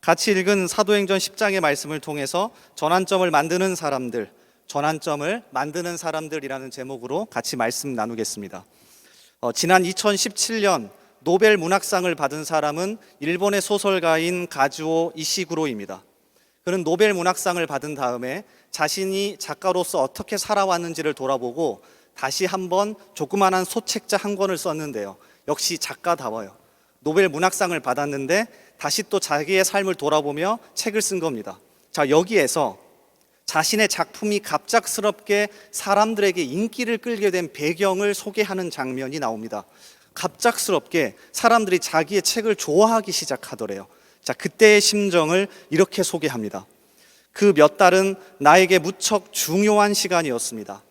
같이 읽은 사도행전 10장의 말씀을 통해서 전환점을 만드는 사람들이라는 제목으로 같이 말씀 나누겠습니다. 지난 2017년 노벨 문학상을 받은 사람은 일본의 소설가인 가즈오 이시구로입니다. 그는 노벨 문학상을 받은 다음에 자신이 작가로서 어떻게 살아왔는지를 돌아보고 다시 한번 조그만한 소책자 한 권을 썼는데요. 역시 작가다워요. 노벨 문학상을 받았는데 다시 또 자기의 삶을 돌아보며 책을 쓴 겁니다. 자, 여기에서 자신의 작품이 갑작스럽게 사람들에게 인기를 끌게 된 배경을 소개하는 장면이 나옵니다. 갑작스럽게 사람들이 자기의 책을 좋아하기 시작하더래요. 자, 그때의 심정을 이렇게 소개합니다. 그 몇 달은 나에게 무척 중요한 시간이었습니다.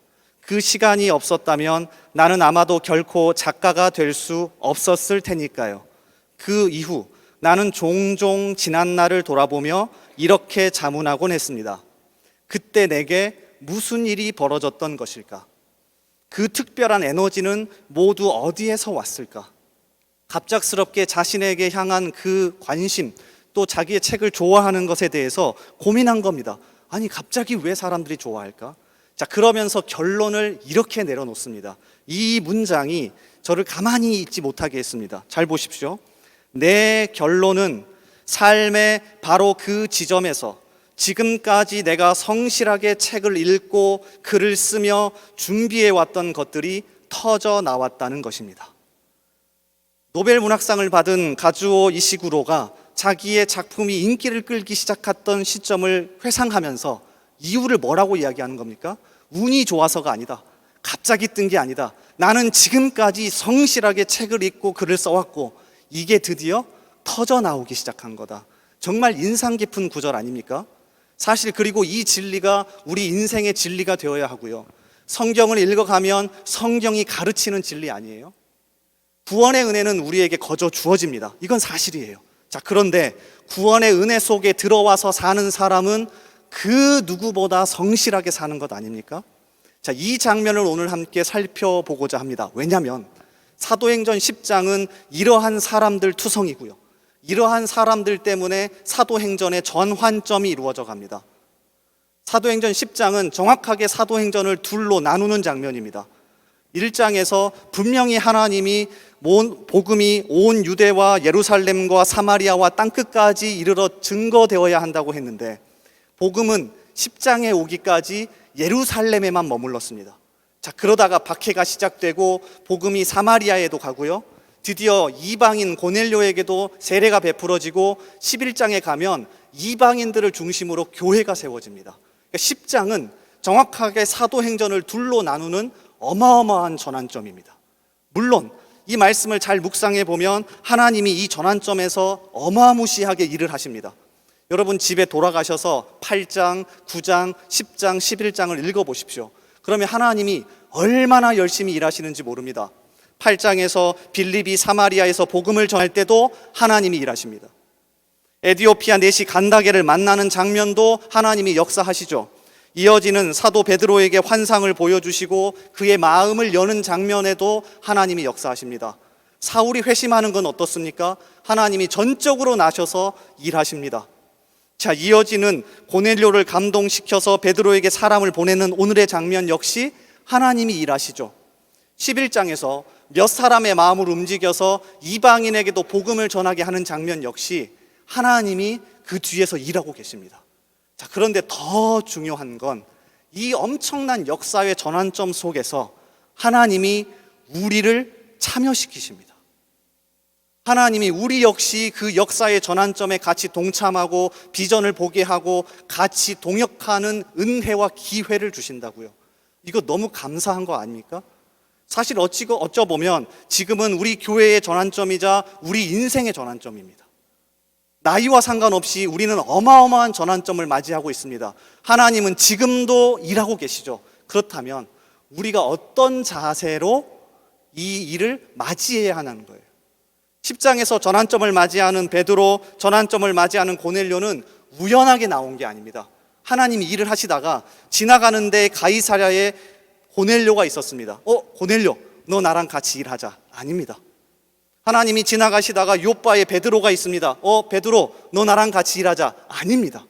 그 시간이 없었다면 나는 아마도 결코 작가가 될 수 없었을 테니까요. 그 이후 나는 종종 지난 날을 돌아보며 이렇게 자문하곤 했습니다. 그때 내게 무슨 일이 벌어졌던 것일까? 그 특별한 에너지는 모두 어디에서 왔을까? 갑작스럽게 자신에게 향한 그 관심, 또 자기의 책을 좋아하는 것에 대해서 고민한 겁니다. 아니, 갑자기 왜 사람들이 좋아할까? 자, 그러면서 결론을 이렇게 내려놓습니다. 이 문장이 저를 가만히 있지 못하게 했습니다. 잘 보십시오. 내 결론은 삶의 바로 그 지점에서 지금까지 내가 성실하게 책을 읽고 글을 쓰며 준비해왔던 것들이 터져 나왔다는 것입니다. 노벨 문학상을 받은 가즈오 이시구로가 자기의 작품이 인기를 끌기 시작했던 시점을 회상하면서 이유를 뭐라고 이야기하는 겁니까? 운이 좋아서가 아니다. 갑자기 뜬 게 아니다. 나는 지금까지 성실하게 책을 읽고 글을 써왔고 이게 드디어 터져 나오기 시작한 거다. 정말 인상 깊은 구절 아닙니까? 사실 그리고 이 진리가 우리 인생의 진리가 되어야 하고요. 성경을 읽어가면 성경이 가르치는 진리 아니에요? 구원의 은혜는 우리에게 거저 주어집니다. 이건 사실이에요. 자, 그런데 구원의 은혜 속에 들어와서 사는 사람은 그 누구보다 성실하게 사는 것 아닙니까? 자, 이 장면을 오늘 함께 살펴보고자 합니다. 왜냐하면 사도행전 10장은 이러한 사람들 투성이고요. 이러한 사람들 때문에 사도행전의 전환점이 이루어져 갑니다. 사도행전 10장은 정확하게 사도행전을 둘로 나누는 장면입니다. 1장에서 분명히 하나님이 복음이 온 유대와 예루살렘과 사마리아와 땅끝까지 이르러 증거되어야 한다고 했는데 복음은 10장에 오기까지 예루살렘에만 머물렀습니다. 자, 그러다가 박해가 시작되고 복음이 사마리아에도 가고요. 드디어 이방인 고넬료에게도 세례가 베풀어지고 11장에 가면 이방인들을 중심으로 교회가 세워집니다. 그러니까 10장은 정확하게 사도행전을 둘로 나누는 어마어마한 전환점입니다. 물론 이 말씀을 잘 묵상해 보면 하나님이 이 전환점에서 어마무시하게 일을 하십니다. 여러분 집에 돌아가셔서 8장, 9장, 10장, 11장을 읽어보십시오. 그러면 하나님이 얼마나 열심히 일하시는지 모릅니다. 8장에서 빌립이 사마리아에서 복음을 전할 때도 하나님이 일하십니다. 에디오피아 내시 간다게를 만나는 장면도 하나님이 역사하시죠. 이어지는 사도 베드로에게 환상을 보여주시고 그의 마음을 여는 장면에도 하나님이 역사하십니다. 사울이 회심하는 건 어떻습니까? 하나님이 전적으로 나셔서 일하십니다. 자, 이어지는 고넬료를 감동시켜서 베드로에게 사람을 보내는 오늘의 장면 역시 하나님이 일하시죠. 11장에서 몇 사람의 마음을 움직여서 이방인에게도 복음을 전하게 하는 장면 역시 하나님이 그 뒤에서 일하고 계십니다. 자, 그런데 더 중요한 건 이 엄청난 역사의 전환점 속에서 하나님이 우리를 참여시키십니다. 하나님이 우리 역시 그 역사의 전환점에 같이 동참하고 비전을 보게 하고 같이 동역하는 은혜와 기회를 주신다고요. 이거 너무 감사한 거 아닙니까? 사실 어쩌보면 지금은 우리 교회의 전환점이자 우리 인생의 전환점입니다. 나이와 상관없이 우리는 어마어마한 전환점을 맞이하고 있습니다. 하나님은 지금도 일하고 계시죠. 그렇다면 우리가 어떤 자세로 이 일을 맞이해야 하는 거예요. 10장에서 전환점을 맞이하는 베드로, 전환점을 맞이하는 고넬료는 우연하게 나온 게 아닙니다. 하나님이 일을 하시다가 지나가는데 가이사랴에 고넬료가 있었습니다. 고넬료, 너 나랑 같이 일하자. 아닙니다. 하나님이 지나가시다가 요바에 베드로가 있습니다. 베드로, 너 나랑 같이 일하자. 아닙니다.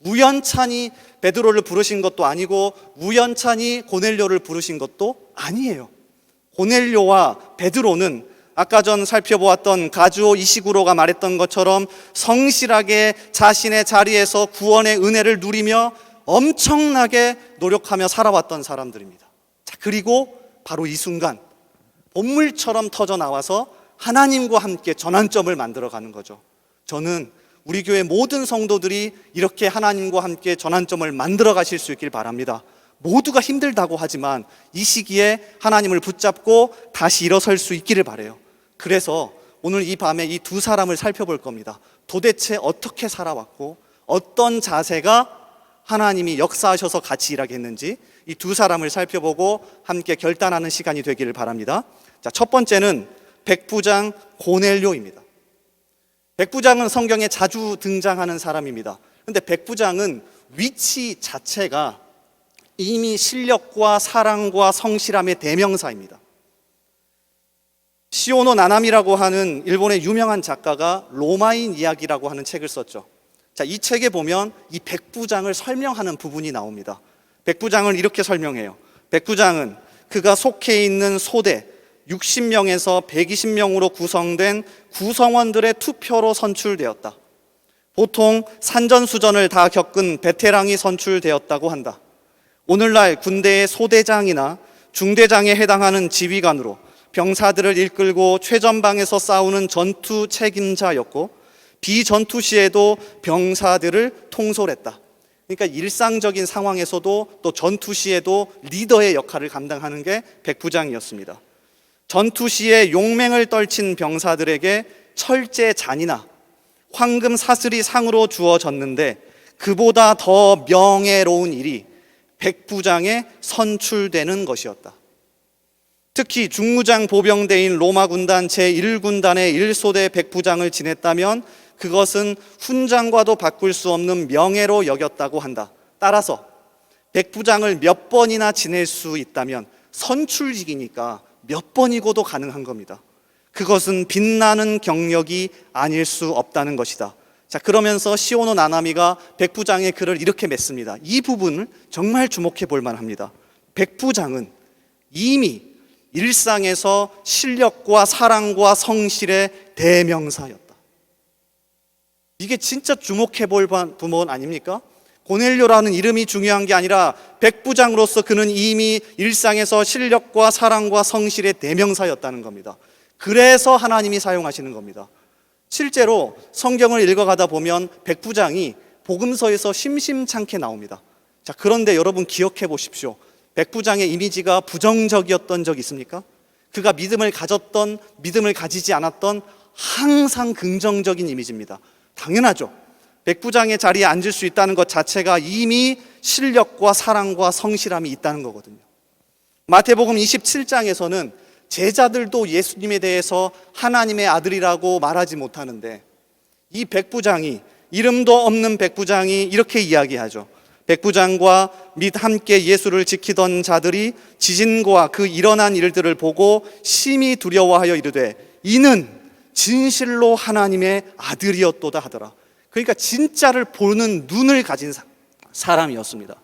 우연찮이 베드로를 부르신 것도 아니고 우연찮이 고넬료를 부르신 것도 아니에요. 고넬료와 베드로는 아까 전 살펴보았던 가주오 이시구로가 말했던 것처럼 성실하게 자신의 자리에서 구원의 은혜를 누리며 엄청나게 노력하며 살아왔던 사람들입니다. 자, 그리고 바로 이 순간 본물처럼 터져 나와서 하나님과 함께 전환점을 만들어가는 거죠. 저는 우리 교회 모든 성도들이 이렇게 하나님과 함께 전환점을 만들어 가실 수 있길 바랍니다. 모두가 힘들다고 하지만 이 시기에 하나님을 붙잡고 다시 일어설 수 있기를 바라요. 그래서 오늘 이 밤에 이 두 사람을 살펴볼 겁니다. 도대체 어떻게 살아왔고 어떤 자세가 하나님이 역사하셔서 같이 일하게 했는지 이 두 사람을 살펴보고 함께 결단하는 시간이 되기를 바랍니다. 자, 첫 번째는 백부장 고넬료입니다. 백부장은 성경에 자주 등장하는 사람입니다. 그런데 백부장은 위치 자체가 이미 실력과 사랑과 성실함의 대명사입니다. 시오노 나나미라고 하는 일본의 유명한 작가가 로마인 이야기라고 하는 책을 썼죠. 자, 이 책에 보면 이 백부장을 설명하는 부분이 나옵니다. 백부장을 이렇게 설명해요. 백부장은 그가 속해 있는 소대 60명에서 120명으로 구성된 구성원들의 투표로 선출되었다. 보통 산전수전을 다 겪은 베테랑이 선출되었다고 한다. 오늘날 군대의 소대장이나 중대장에 해당하는 지휘관으로 병사들을 이끌고 최전방에서 싸우는 전투 책임자였고 비전투 시에도 병사들을 통솔했다. 그러니까 일상적인 상황에서도 또 전투 시에도 리더의 역할을 감당하는 게 백부장이었습니다. 전투 시에 용맹을 떨친 병사들에게 철제잔이나 황금 사슬이 상으로 주어졌는데 그보다 더 명예로운 일이 백부장에 선출되는 것이었다. 특히 중무장 보병대인 로마 군단 제1군단의 1소대 백부장을 지냈다면 그것은 훈장과도 바꿀 수 없는 명예로 여겼다고 한다. 따라서 백부장을 몇 번이나 지낼 수 있다면 선출직이니까 몇 번이고도 가능한 겁니다. 그것은 빛나는 경력이 아닐 수 없다는 것이다. 자, 그러면서 시오노 나나미가 백부장의 글을 이렇게 맺습니다. 이 부분을 정말 주목해 볼 만합니다. 백부장은 이미 일상에서 실력과 사랑과 성실의 대명사였다. 이게 진짜 주목해 볼 부분 아닙니까? 고넬료라는 이름이 중요한 게 아니라 백부장으로서 그는 이미 일상에서 실력과 사랑과 성실의 대명사였다는 겁니다. 그래서 하나님이 사용하시는 겁니다. 실제로 성경을 읽어가다 보면 백부장이 복음서에서 심심찮게 나옵니다. 자, 그런데 여러분 기억해 보십시오. 백부장의 이미지가 부정적이었던 적 있습니까? 그가 믿음을 가졌던, 믿음을 가지지 않았던 항상 긍정적인 이미지입니다. 당연하죠. 백부장의 자리에 앉을 수 있다는 것 자체가 이미 실력과 사랑과 성실함이 있다는 거거든요. 마태복음 27장에서는 제자들도 예수님에 대해서 하나님의 아들이라고 말하지 못하는데 이 백부장이, 이름도 없는 백부장이 이렇게 이야기하죠. 백부장과 및 함께 예수를 지키던 자들이 지진과 그 일어난 일들을 보고 심히 두려워하여 이르되 이는 진실로 하나님의 아들이었도다 하더라. 그러니까 진짜를 보는 눈을 가진 사람이었습니다.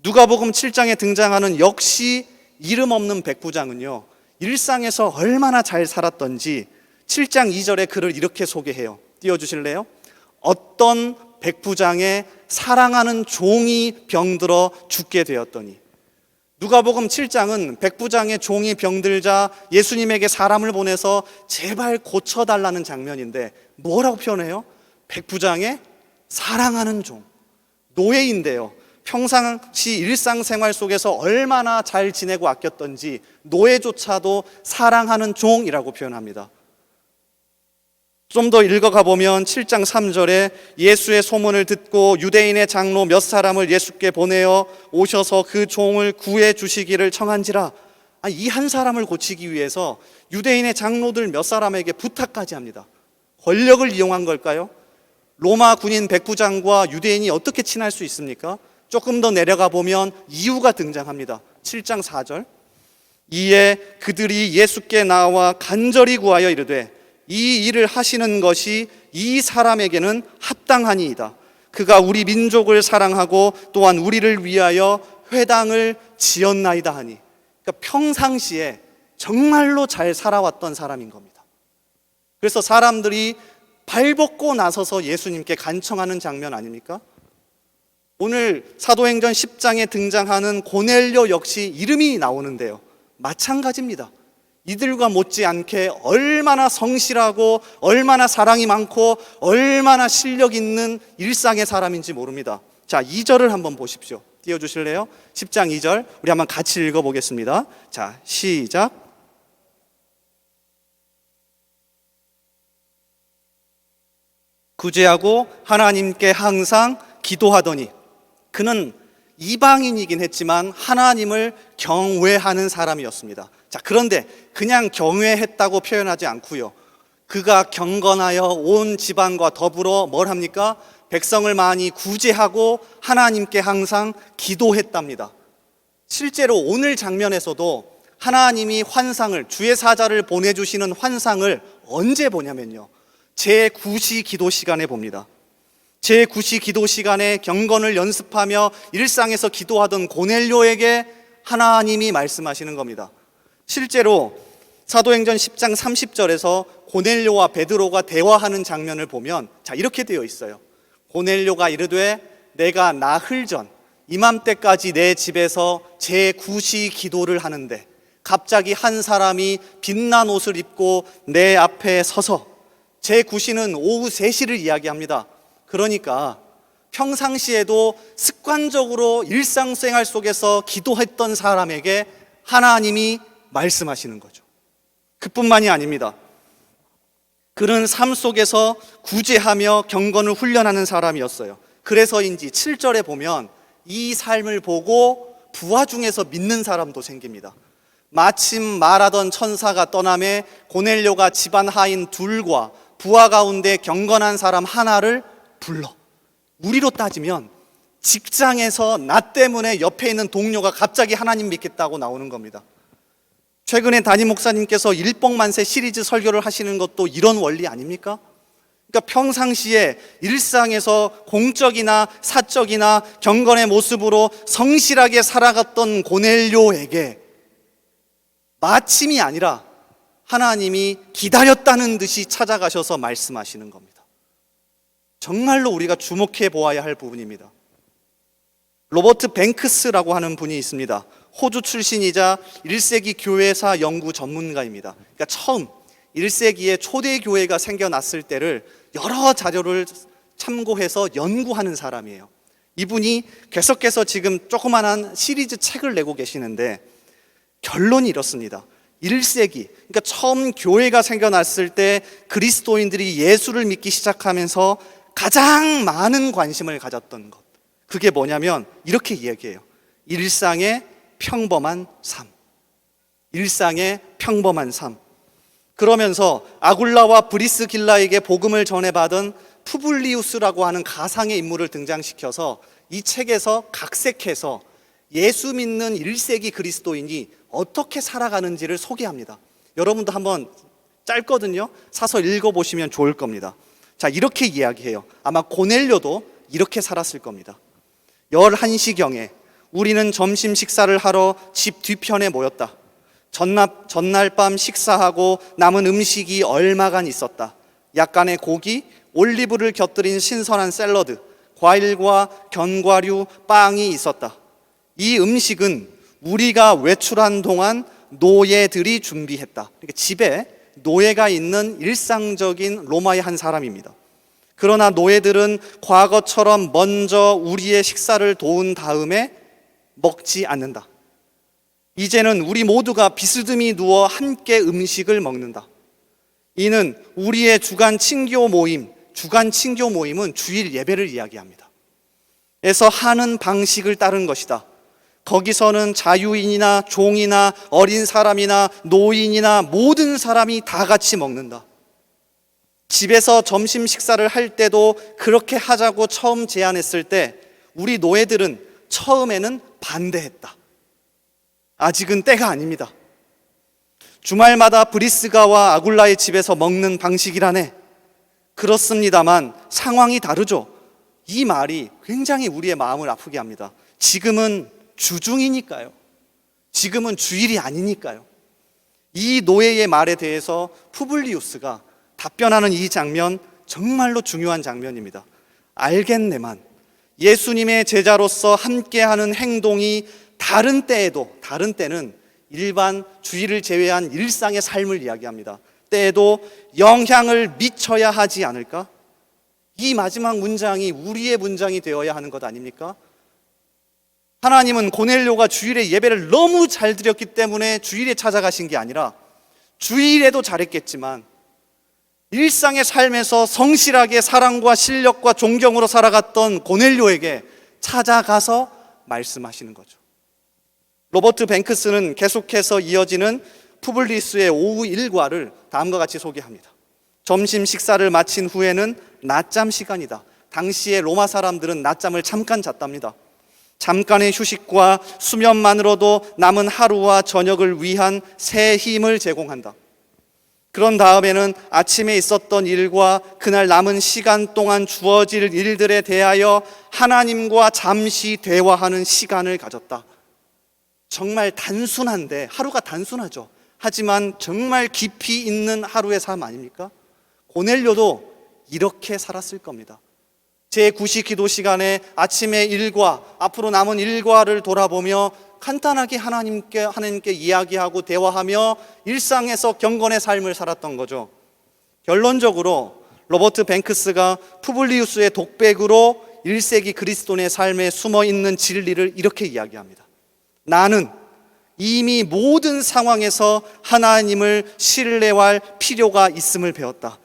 누가복음 7장에 등장하는 역시 이름 없는 백부장은요, 일상에서 얼마나 잘 살았던지 7장 2절에 그를 이렇게 소개해요. 띄워주실래요? 어떤 백부장의 사랑하는 종이 병들어 죽게 되었더니. 누가복음 7장은 백부장의 종이 병들자 예수님에게 사람을 보내서 제발 고쳐달라는 장면인데 뭐라고 표현해요? 백부장의 사랑하는 종, 노예인데요, 평상시 일상생활 속에서 얼마나 잘 지내고 아꼈던지 노예조차도 사랑하는 종이라고 표현합니다. 좀 더 읽어가 보면 7장 3절에 예수의 소문을 듣고 유대인의 장로 몇 사람을 예수께 보내어 오셔서 그 종을 구해 주시기를 청한지라. 이 한 사람을 고치기 위해서 유대인의 장로들 몇 사람에게 부탁까지 합니다. 권력을 이용한 걸까요? 로마 군인 백부장과 유대인이 어떻게 친할 수 있습니까? 조금 더 내려가 보면 이유가 등장합니다. 7장 4절. 이에 그들이 예수께 나와 간절히 구하여 이르되 이 일을 하시는 것이 이 사람에게는 합당하니이다. 그가 우리 민족을 사랑하고 또한 우리를 위하여 회당을 지었나이다 하니. 그러니까 평상시에 정말로 잘 살아왔던 사람인 겁니다. 그래서 사람들이 발벗고 나서서 예수님께 간청하는 장면 아닙니까? 오늘 사도행전 10장에 등장하는 고넬료 역시 이름이 나오는데요, 마찬가지입니다. 이들과 못지않게 얼마나 성실하고 얼마나 사랑이 많고 얼마나 실력 있는 일상의 사람인지 모릅니다. 자, 2절을 한번 보십시오. 띄워주실래요? 10장 2절 우리 한번 같이 읽어보겠습니다. 자, 시작. 구제하고 하나님께 항상 기도하더니. 그는 이방인이긴 했지만 하나님을 경외하는 사람이었습니다. 자, 그런데 그냥 경외했다고 표현하지 않고요, 그가 경건하여 온 집안과 더불어 뭘 합니까? 백성을 많이 구제하고 하나님께 항상 기도했답니다. 실제로 오늘 장면에서도 하나님이 환상을, 주의 사자를 보내주시는 환상을 언제 보냐면요, 제9시 기도 시간에 봅니다. 제9시 기도 시간에 경건을 연습하며 일상에서 기도하던 고넬료에게 하나님이 말씀하시는 겁니다. 실제로 사도행전 10장 30절에서 고넬료와 베드로가 대화하는 장면을 보면 자, 이렇게 되어 있어요. 고넬료가 이르되 내가 나흘 전 이맘때까지 내 집에서 제9시 기도를 하는데 갑자기 한 사람이 빛난 옷을 입고 내 앞에 서서, 제9시는 오후 3시를 이야기합니다. 그러니까 평상시에도 습관적으로 일상생활 속에서 기도했던 사람에게 하나님이 말씀하시는 거죠. 그뿐만이 아닙니다. 그는 삶 속에서 구제하며 경건을 훈련하는 사람이었어요. 그래서인지 7절에 보면 이 삶을 보고 부하 중에서 믿는 사람도 생깁니다. 마침 말하던 천사가 떠남에 고넬료가 집안 하인 둘과 부하 가운데 경건한 사람 하나를 불러. 우리로 따지면 직장에서 나 때문에 옆에 있는 동료가 갑자기 하나님 믿겠다고 나오는 겁니다. 최근에 담임 목사님께서 일복만세 시리즈 설교를 하시는 것도 이런 원리 아닙니까? 그러니까 평상시에 일상에서 공적이나 사적이나 경건의 모습으로 성실하게 살아갔던 고넬료에게 마침이 아니라 하나님이 기다렸다는 듯이 찾아가셔서 말씀하시는 겁니다. 정말로 우리가 주목해 보아야 할 부분입니다. 로버트 뱅크스라고 하는 분이 있습니다. 호주 출신이자 1세기 교회사 연구 전문가입니다. 그러니까 처음 1세기에 초대교회가 생겨났을 때를 여러 자료를 참고해서 연구하는 사람이에요. 이분이 계속해서 지금 조그만한 시리즈 책을 내고 계시는데 결론이 이렇습니다. 1세기, 그러니까 처음 교회가 생겨났을 때 그리스도인들이 예수를 믿기 시작하면서 가장 많은 관심을 가졌던 것, 그게 뭐냐면 이렇게 이야기해요. 일상의 평범한 삶. 일상의 평범한 삶. 그러면서 아굴라와 브리스길라에게 복음을 전해받은 푸블리우스라고 하는 가상의 인물을 등장시켜서 이 책에서 각색해서 예수 믿는 1세기 그리스도인이 어떻게 살아가는지를 소개합니다. 여러분도 한번 짧거든요. 사서 읽어보시면 좋을 겁니다. 자, 이렇게 이야기해요. 아마 고넬료도 이렇게 살았을 겁니다. 11시경에 우리는 점심 식사를 하러 집 뒤편에 모였다. 전날 밤 식사하고 남은 음식이 얼마간 있었다. 약간의 고기, 올리브를 곁들인 신선한 샐러드, 과일과 견과류, 빵이 있었다. 이 음식은 우리가 외출한 동안 노예들이 준비했다. 그러니까 집에 노예가 있는 일상적인 로마의 한 사람입니다. 그러나 노예들은 과거처럼 먼저 우리의 식사를 도운 다음에 먹지 않는다. 이제는 우리 모두가 비스듬히 누워 함께 음식을 먹는다. 이는 우리의 주간 친교 모임은 주일 예배를 이야기합니다. 에서 하는 방식을 따른 것이다. 거기서는 자유인이나 종이나 어린 사람이나 노인이나 모든 사람이 다 같이 먹는다. 집에서 점심 식사를 할 때도 그렇게 하자고 처음 제안했을 때 우리 노예들은 처음에는 반대했다. 아직은 때가 아닙니다. 주말마다 브리스가와 아굴라의 집에서 먹는 방식이라네. 그렇습니다만 상황이 다르죠. 이 말이 굉장히 우리의 마음을 아프게 합니다. 지금은 주중이니까요. 지금은 주일이 아니니까요. 이 노예의 말에 대해서 푸블리우스가 답변하는 이 장면, 정말로 중요한 장면입니다. 알겠네만 예수님의 제자로서 함께하는 행동이 다른 때는 일반 주일을 제외한 일상의 삶을 이야기합니다. 때에도 영향을 미쳐야 하지 않을까? 이 마지막 문장이 우리의 문장이 되어야 하는 것 아닙니까? 하나님은 고넬료가 주일에 예배를 너무 잘 드렸기 때문에 주일에 찾아가신 게 아니라 주일에도 잘했겠지만 일상의 삶에서 성실하게 사랑과 신력과 존경으로 살아갔던 고넬료에게 찾아가서 말씀하시는 거죠. 로버트 뱅크스는 계속해서 이어지는 푸블리우스의 오후 일과를 다음과 같이 소개합니다. 점심 식사를 마친 후에는 낮잠 시간이다. 당시에 로마 사람들은 낮잠을 잠깐 잤답니다. 잠깐의 휴식과 수면만으로도 남은 하루와 저녁을 위한 새 힘을 제공한다. 그런 다음에는 아침에 있었던 일과 그날 남은 시간 동안 주어질 일들에 대하여 하나님과 잠시 대화하는 시간을 가졌다. 정말 단순한데, 하루가 단순하죠. 하지만 정말 깊이 있는 하루의 삶 아닙니까? 고넬료도 이렇게 살았을 겁니다. 제9시 기도 시간에 아침의 일과 앞으로 남은 일과를 돌아보며 간단하게 하나님께 이야기하고 대화하며 일상에서 경건의 삶을 살았던 거죠. 결론적으로 로버트 뱅크스가 푸블리우스의 독백으로 1세기 그리스도인의 삶에 숨어있는 진리를 이렇게 이야기합니다. 나는 이미 모든 상황에서 하나님을 신뢰할 필요가 있음을 배웠다.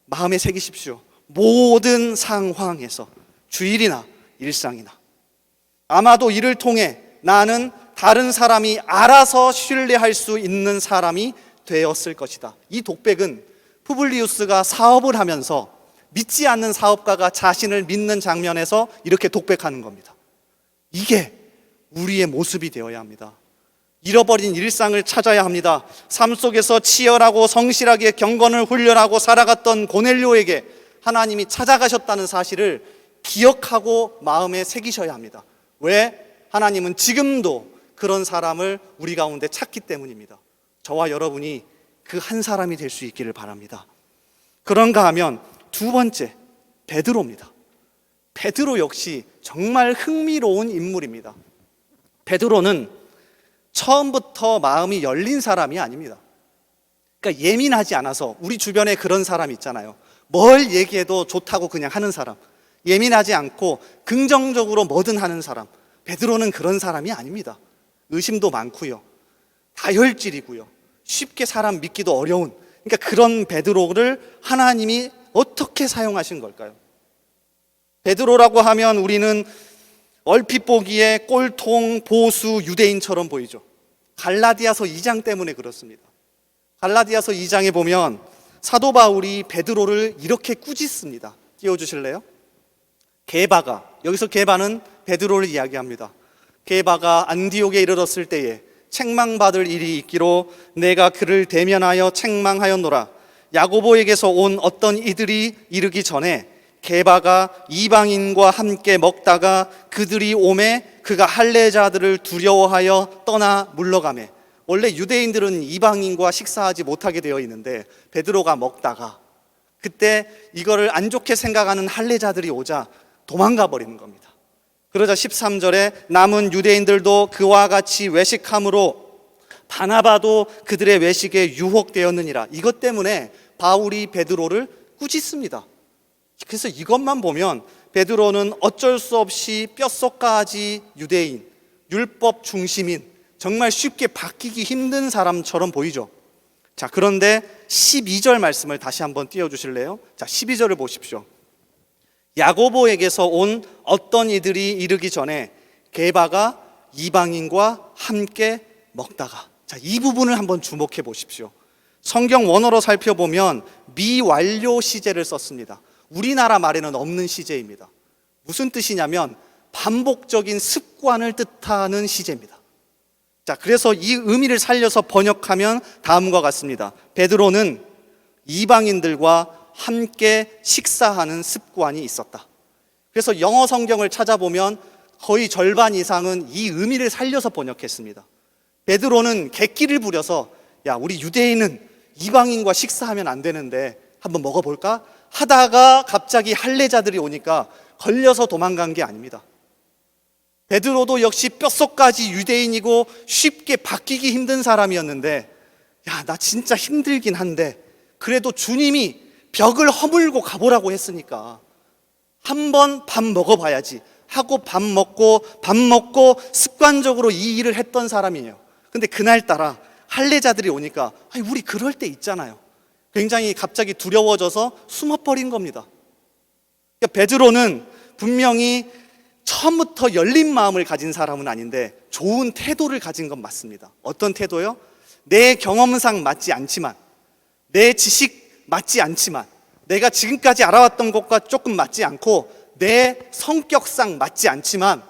마음에 새기십시오. 모든 상황에서, 주일이나 일상이나. 아마도 이를 통해 나는 다른 사람이 알아서 신뢰할 수 있는 사람이 되었을 것이다. 이 독백은 푸블리우스가 사업을 하면서 믿지 않는 사업가가 자신을 믿는 장면에서 이렇게 독백하는 겁니다. 이게 우리의 모습이 되어야 합니다. 잃어버린 일상을 찾아야 합니다. 삶 속에서 치열하고 성실하게 경건을 훈련하고 살아갔던 고넬료에게 하나님이 찾아가셨다는 사실을 기억하고 마음에 새기셔야 합니다. 왜? 하나님은 지금도 그런 사람을 우리 가운데 찾기 때문입니다. 저와 여러분이 그 한 사람이 될 수 있기를 바랍니다. 그런가 하면 두 번째, 베드로입니다. 베드로 역시 정말 흥미로운 인물입니다. 베드로는 처음부터 마음이 열린 사람이 아닙니다. 그러니까 예민하지 않아서, 우리 주변에 그런 사람 있잖아요. 뭘 얘기해도 좋다고 그냥 하는 사람, 예민하지 않고 긍정적으로 뭐든 하는 사람. 베드로는 그런 사람이 아닙니다. 의심도 많고요, 다혈질이고요, 쉽게 사람 믿기도 어려운, 그러니까 그런 베드로를 하나님이 어떻게 사용하신 걸까요? 베드로라고 하면 우리는 얼핏 보기에 꼴통, 보수, 유대인처럼 보이죠. 갈라디아서 2장 때문에 그렇습니다. 갈라디아서 2장에 보면 사도 바울이 베드로를 이렇게 꾸짖습니다. 띄워주실래요? 게바가, 여기서 게바는 베드로를 이야기합니다. 게바가 안디옥에 이르렀을 때에 책망받을 일이 있기로 내가 그를 대면하여 책망하였노라. 야고보에게서 온 어떤 이들이 이르기 전에 게바가 이방인과 함께 먹다가 그들이 오매 그가 할례자들을 두려워하여 떠나 물러가매. 원래 유대인들은 이방인과 식사하지 못하게 되어 있는데 베드로가 먹다가 그때 이거를 안 좋게 생각하는 할례자들이 오자 도망가 버리는 겁니다. 그러자 13절에 남은 유대인들도 그와 같이 외식함으로 바나바도 그들의 외식에 유혹되었느니라. 이것 때문에 바울이 베드로를 꾸짖습니다. 그래서 이것만 보면 베드로는 어쩔 수 없이 뼛속까지 유대인, 율법 중심인, 정말 쉽게 바뀌기 힘든 사람처럼 보이죠. 자, 그런데 12절 말씀을 다시 한번 띄워주실래요? 자, 12절을 보십시오. 야고보에게서 온 어떤 이들이 이르기 전에 게바가 이방인과 함께 먹다가. 자, 이 부분을 한번 주목해 보십시오. 성경 원어로 살펴보면 미완료 시제를 썼습니다. 우리나라 말에는 없는 시제입니다. 무슨 뜻이냐면 반복적인 습관을 뜻하는 시제입니다. 자, 그래서 이 의미를 살려서 번역하면 다음과 같습니다. 베드로는 이방인들과 함께 식사하는 습관이 있었다. 그래서 영어 성경을 찾아보면 거의 절반 이상은 이 의미를 살려서 번역했습니다. 베드로는 객기를 부려서 야, 우리 유대인은 이방인과 식사하면 안 되는데 한번 먹어볼까? 하다가 갑자기 할례자들이 오니까 걸려서 도망간 게 아닙니다. 베드로도 역시 뼛속까지 유대인이고 쉽게 바뀌기 힘든 사람이었는데 야, 나 진짜 힘들긴 한데 그래도 주님이 벽을 허물고 가보라고 했으니까 한번 밥 먹어봐야지 하고 밥 먹고 습관적으로 이 일을 했던 사람이에요. 근데 그날따라 할례자들이 오니까 아니, 우리 그럴 때 있잖아요. 굉장히 갑자기 두려워져서 숨어버린 겁니다. 그러니까 베드로는 분명히 처음부터 열린 마음을 가진 사람은 아닌데 좋은 태도를 가진 건 맞습니다. 어떤 태도요? 내 경험상 맞지 않지만, 내 지식 맞지 않지만, 내가 지금까지 알아왔던 것과 조금 맞지 않고 내 성격상 맞지 않지만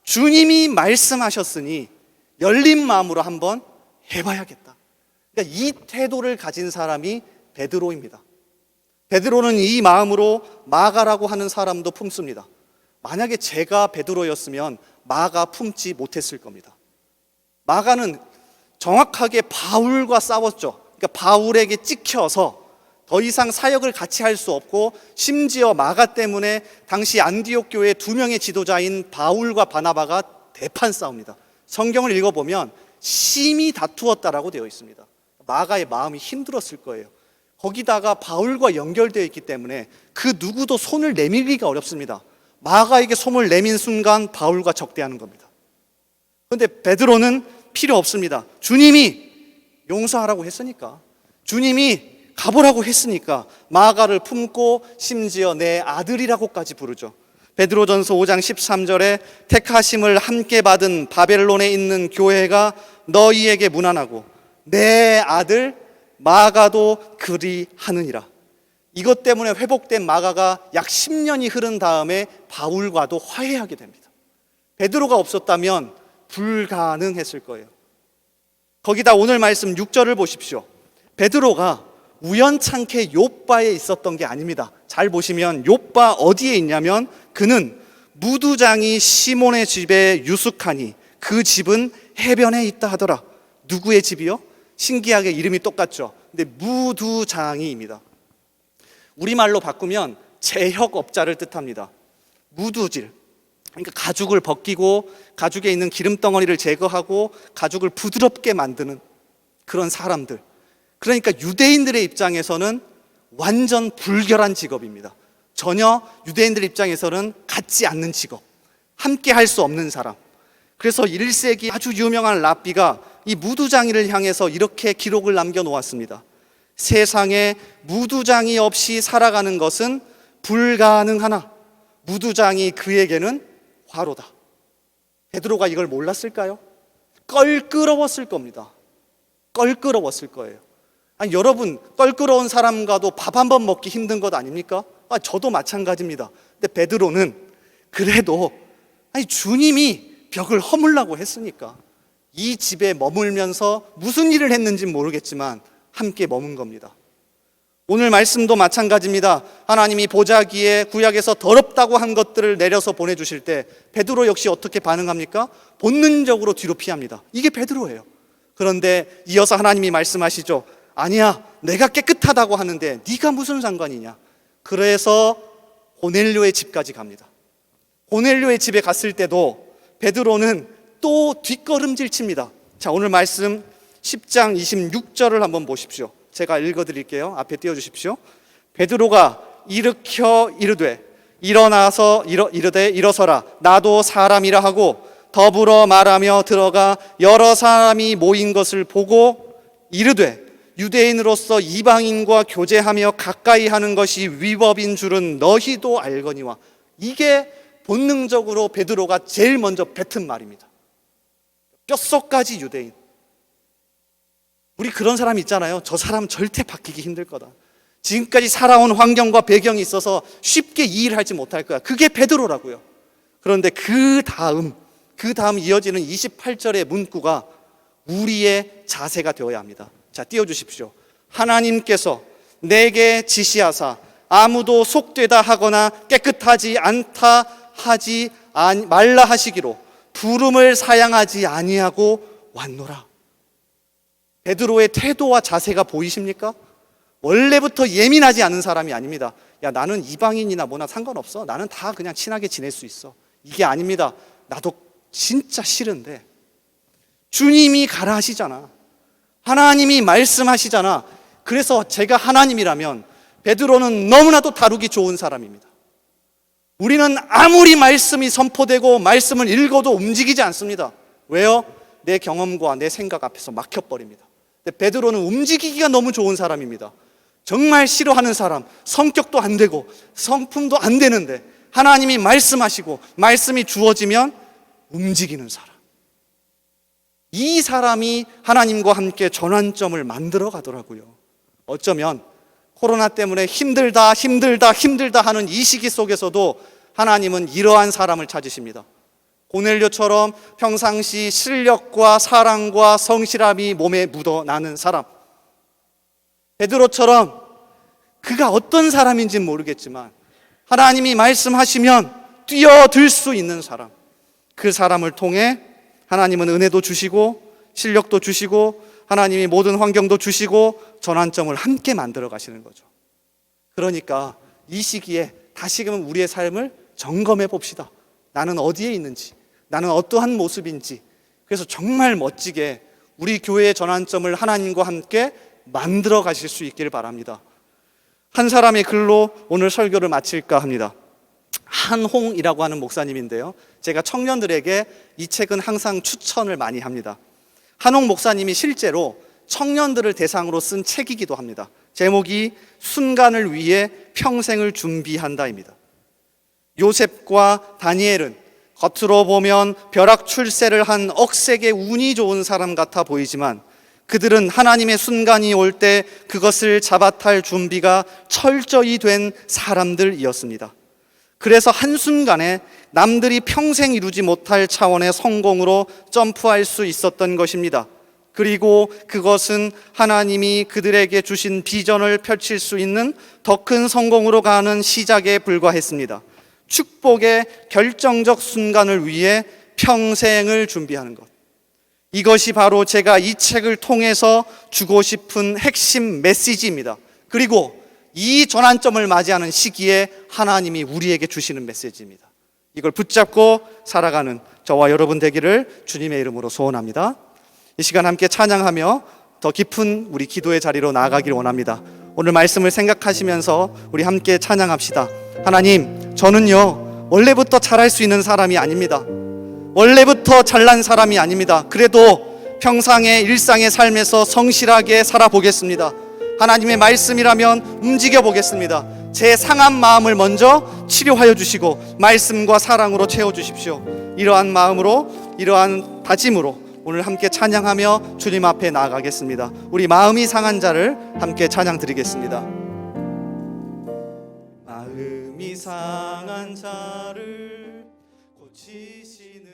주님이 말씀하셨으니 열린 마음으로 한번 해봐야겠다. 그러니까 이 태도를 가진 사람이 베드로입니다. 베드로는 이 마음으로 마가라고 하는 사람도 품습니다. 만약에 제가 베드로였으면 마가 품지 못했을 겁니다. 마가는 정확하게 바울과 싸웠죠. 그러니까 바울에게 찍혀서 더 이상 사역을 같이 할 수 없고 심지어 마가 때문에 당시 안디옥 교회 2명의 지도자인 바울과 바나바가 대판 싸웁니다. 성경을 읽어보면 심히 다투었다라고 되어 있습니다. 마가의 마음이 힘들었을 거예요. 거기다가 바울과 연결되어 있기 때문에 그 누구도 손을 내밀기가 어렵습니다. 마가에게 손을 내민 순간 바울과 적대하는 겁니다. 그런데 베드로는 필요 없습니다. 주님이 용서하라고 했으니까, 주님이 가보라고 했으니까 마가를 품고 심지어 내 아들이라고까지 부르죠. 베드로전서 5장 13절에 택하심을 함께 받은 바벨론에 있는 교회가 너희에게 문안하고 내 아들 마가도 그리하느니라. 이것 때문에 회복된 마가가 약 10년이 흐른 다음에 바울과도 화해하게 됩니다. 베드로가 없었다면 불가능했을 거예요. 거기다 오늘 말씀 6절을 보십시오. 베드로가 우연찮게 욥바에 있었던 게 아닙니다. 잘 보시면 욥바 어디에 있냐면 그는 무두장이 시몬의 집에 유숙하니 그 집은 해변에 있다 하더라. 누구의 집이요? 신기하게 이름이 똑같죠. 근데 무두장이입니다. 우리말로 바꾸면 제혁업자를 뜻합니다. 무두질, 그러니까 가죽을 벗기고 가죽에 있는 기름덩어리를 제거하고 가죽을 부드럽게 만드는 그런 사람들. 그러니까 유대인들의 입장에서는 완전 불결한 직업입니다. 전혀 유대인들 입장에서는 같지 않는 직업, 함께 할 수 없는 사람. 그래서 1세기 아주 유명한 랍비가 이 무두장이를 향해서 이렇게 기록을 남겨놓았습니다. 세상에 무두장이 없이 살아가는 것은 불가능하나 무두장이 그에게는 화로다. 베드로가 이걸 몰랐을까요? 껄끄러웠을 겁니다. 껄끄러웠을 거예요. 아니, 여러분, 껄끄러운 사람과도 밥 한 번 먹기 힘든 것 아닙니까? 저도 마찬가지입니다. 근데 베드로는 그래도 주님이 벽을 허물라고 했으니까 이 집에 머물면서 무슨 일을 했는지는 모르겠지만 함께 머문 겁니다. 오늘 말씀도 마찬가지입니다. 하나님이 보자기에 구약에서 더럽다고 한 것들을 내려서 보내주실 때 베드로 역시 어떻게 반응합니까? 본능적으로 뒤로 피합니다. 이게 베드로예요. 그런데 이어서 하나님이 말씀하시죠. 아니야, 내가 깨끗하다고 하는데 네가 무슨 상관이냐. 그래서 고넬료의 집까지 갑니다. 고넬료의 집에 갔을 때도 베드로는 또 뒷걸음질 칩니다. 자, 오늘 말씀 10장 26절을 한번 보십시오. 제가 읽어드릴게요. 앞에 띄워주십시오. 베드로가 일으켜 이르되 일어나서 이르되 일어서라 나도 사람이라 하고 더불어 말하며 들어가 여러 사람이 모인 것을 보고 이르되 유대인으로서 이방인과 교제하며 가까이 하는 것이 위법인 줄은 너희도 알거니와. 이게 본능적으로 베드로가 제일 먼저 뱉은 말입니다. 뼛속까지 유대인. 우리 그런 사람 있잖아요. 저 사람 절대 바뀌기 힘들 거다. 지금까지 살아온 환경과 배경이 있어서 쉽게 이 일을 하지 못할 거야. 그게 베드로라고요. 그런데 그 다음 이어지는 28절의 문구가 우리의 자세가 되어야 합니다. 자, 띄워주십시오. 하나님께서 내게 지시하사 아무도 속되다 하거나 깨끗하지 않다 하지 말라 하시기로 부름을 사양하지 아니하고 왔노라. 베드로의 태도와 자세가 보이십니까? 원래부터 예민하지 않은 사람이 아닙니다. 야, 나는 이방인이나 뭐나 상관없어. 나는 다 그냥 친하게 지낼 수 있어. 이게 아닙니다. 나도 진짜 싫은데 주님이 가라 하시잖아. 하나님이 말씀하시잖아. 그래서 제가 하나님이라면 베드로는 너무나도 다루기 좋은 사람입니다. 우리는 아무리 말씀이 선포되고 말씀을 읽어도 움직이지 않습니다. 왜요? 내 경험과 내 생각 앞에서 막혀버립니다. 근데 베드로는 움직이기가 너무 좋은 사람입니다. 정말 싫어하는 사람, 성격도 안 되고 성품도 안 되는데 하나님이 말씀하시고 말씀이 주어지면 움직이는 사람. 이 사람이 하나님과 함께 전환점을 만들어 가더라고요. 어쩌면 코로나 때문에 힘들다 하는 이 시기 속에서도 하나님은 이러한 사람을 찾으십니다. 고넬료처럼 평상시 실력과 사랑과 성실함이 몸에 묻어나는 사람, 베드로처럼 그가 어떤 사람인지는 모르겠지만 하나님이 말씀하시면 뛰어들 수 있는 사람, 그 사람을 통해 하나님은 은혜도 주시고 실력도 주시고 하나님이 모든 환경도 주시고 전환점을 함께 만들어 가시는 거죠. 그러니까 이 시기에 다시금 우리의 삶을 점검해 봅시다. 나는 어디에 있는지, 나는 어떠한 모습인지. 그래서 정말 멋지게 우리 교회의 전환점을 하나님과 함께 만들어 가실 수 있기를 바랍니다. 한 사람의 글로 오늘 설교를 마칠까 합니다. 한홍이라고 하는 목사님인데요, 제가 청년들에게 이 책은 항상 추천을 많이 합니다. 한홍 목사님이 실제로 청년들을 대상으로 쓴 책이기도 합니다. 제목이 순간을 위해 평생을 준비한다입니다. 요셉과 다니엘은 겉으로 보면 벼락 출세를 한 억세게 운이 좋은 사람 같아 보이지만 그들은 하나님의 순간이 올 때 그것을 잡아탈 준비가 철저히 된 사람들이었습니다. 그래서 한순간에 남들이 평생 이루지 못할 차원의 성공으로 점프할 수 있었던 것입니다. 그리고 그것은 하나님이 그들에게 주신 비전을 펼칠 수 있는 더 큰 성공으로 가는 시작에 불과했습니다. 축복의 결정적 순간을 위해 평생을 준비하는 것. 이것이 바로 제가 이 책을 통해서 주고 싶은 핵심 메시지입니다. 그리고 이 전환점을 맞이하는 시기에 하나님이 우리에게 주시는 메시지입니다. 이걸 붙잡고 살아가는 저와 여러분 되기를 주님의 이름으로 소원합니다. 이 시간 함께 찬양하며 더 깊은 우리 기도의 자리로 나아가기를 원합니다. 오늘 말씀을 생각하시면서 우리 함께 찬양합시다. 하나님, 저는요 원래부터 잘할 수 있는 사람이 아닙니다. 원래부터 잘난 사람이 아닙니다. 그래도 평상의 일상의 삶에서 성실하게 살아보겠습니다. 하나님의 말씀이라면 움직여 보겠습니다. 제 상한 마음을 먼저 치료하여 주시고 말씀과 사랑으로 채워주십시오. 이러한 마음으로, 이러한 다짐으로 오늘 함께 찬양하며 주님 앞에 나아가겠습니다. 우리 마음이 상한 자를 함께 찬양 드리겠습니다. 마음이 상한 자를 고치시는